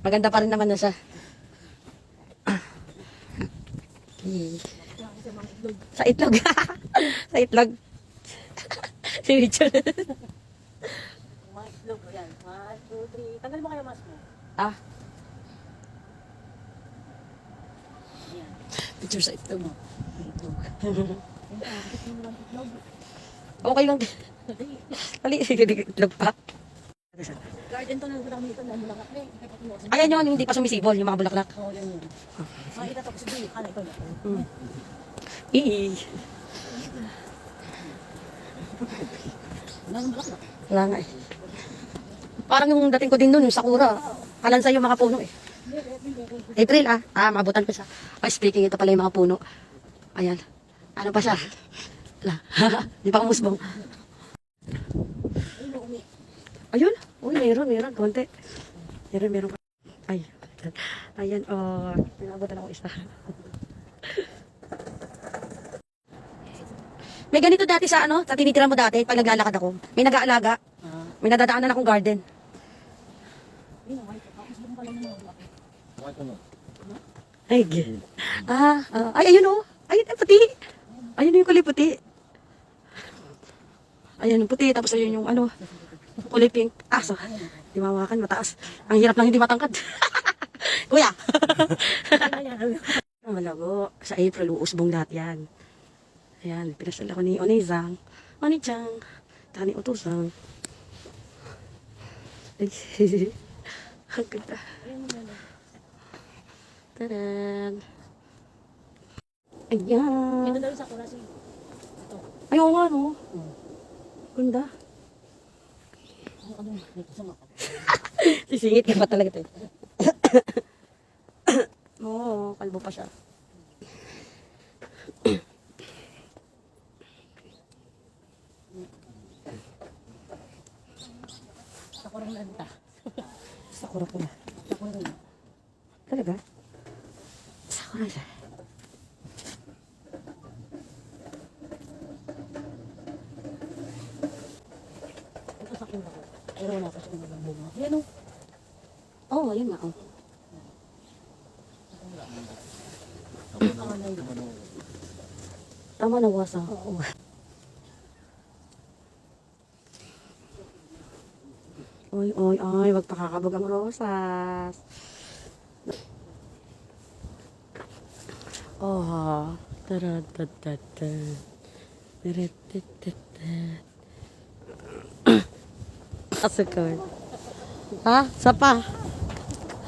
Maganda pa rin naman na siya. Okay. Sa itlog. Sa itlog. Si Richard. Mga itlog ko yan. 1, 2, 3. Tanggal mo kayo mask mo. Ah, Yan. picture sa itlog. Itlog. Okay lang. Pali, itlog pa. Garden to lang kami ito. Bulaklak na eh. Ayan yun, hindi pa sumisibol, yung mga bulaklak. Oo, yan yun. Makita to kasi doon. Ano ito na. Ii. Wala nang bulaklak. Wala nga eh. Parang yung dating ko din dun, yung Sakura. Kalansa yung mga puno eh. April ah. Ah, maabutan ko siya. Ay, speaking, ito pala yung mga puno. Ayan. Ano pa siya? Wala. Di pa kumusbong. Ayun. Uy, meron. Konti. Meron pa. Ay. Ayan, oh. Pinabutan ako isa. May ganito dati sa ano, sa tinitira mo dati, pag naglalakad ako. May nag-aalaga. May nadadaanan akong garden. Ay, ay, ayun oh. Ayun, puti. Ayun yung kulay puti. Ayun yung puti, tapos ayun yung ano, kulay pink. Ah, so, di mawakan, mataas. Ang hirap lang hindi matangkad. Kuya. Malago. Sa April, uusbong lahat yan. Ayan, pinasal ako ni Onezang. Onechang. Taka ni Otosang. Ang ganda. Taran. Ayan. Ito daw yung sakura si. Ayaw nga, no? Ganda. Ano dito sa mapa. Sisingit ka pa talaga ito. Oo, kalbo pa siya. Sakura na anta. Sakura pala. Sakura na. Talaga? Sakura siya. Ito sakura ko. Pero wala pa siya ng bunga. Yan o. Oo, ayun nga. Oh. Tama na wasa. Oo. Oy, wag pakakabog ang rosas. Oh, taratata. Asukar. Ha? Sapa?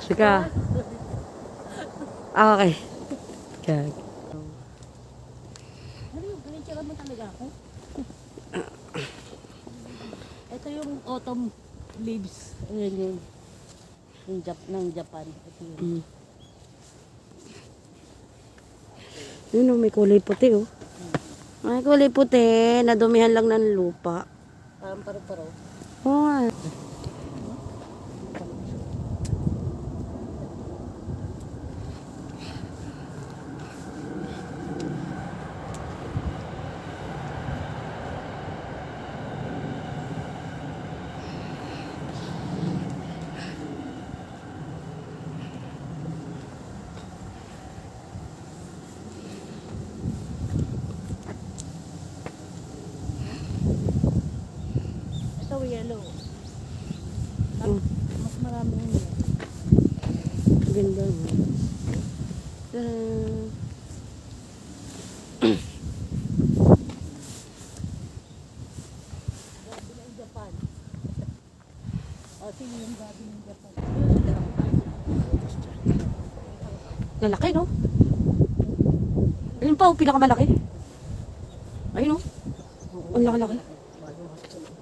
Sika. Ah, okay. Gag. Ano yung pinitsura mo talaga ako? Ito yung autumn leaves. Ayan yung ng Japan. Ito yun. Yun oh, may kulay puti oh. May kulay puti, nadumihan lang ng lupa. Parang paro-paro. Oo nga. Ito yellow. Mm. Mas marami yung yellow. Ganda. Gabi ng Japan. O, sino yung gabi ng Japan? Lalaki no? Ayun pa oh, pinakamalaki. Ayun oh. Ang laki-laki.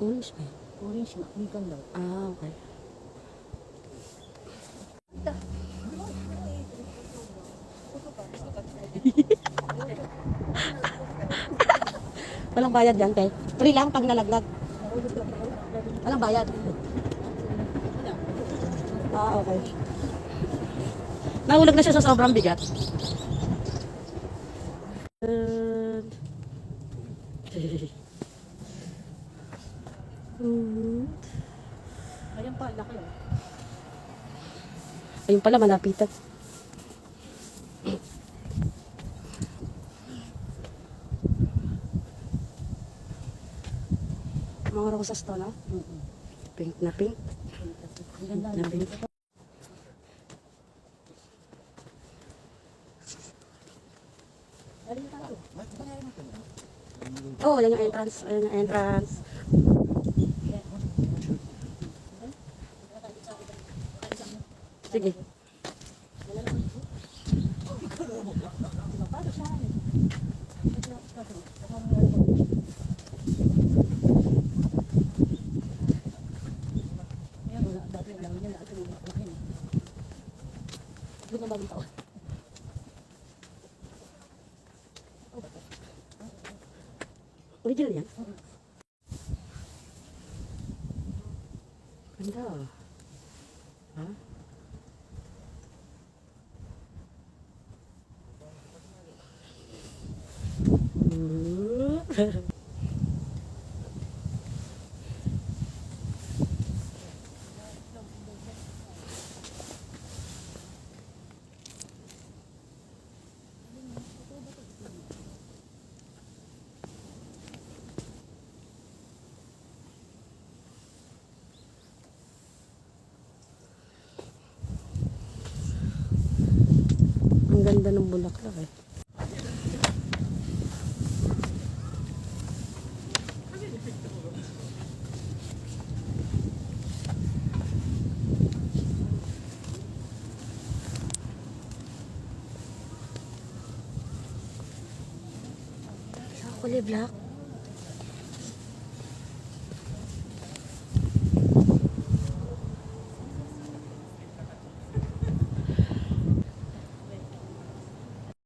Orange ba? Orange na. Hindi lang. Ah, okay. Walang bayad yan, te. Free lang pag nalaglag. Walang bayad. Ah, okay. Nahulog na siya sa sobrang bigat. Ayan pa, laki oh. Ayun pala, malapitan. Mga rosas to, no? Pink na pink. Ang ganda Na pink. Oh, yan yung entrance. Ayan yung entrance. Sige. Ayan, wala. Dati ang dami niya lahat yung laki na. Doon ang bagong taon. Original yan? Ganda. Ha? Ang ganda ng bulaklak eh. Sa kulay black.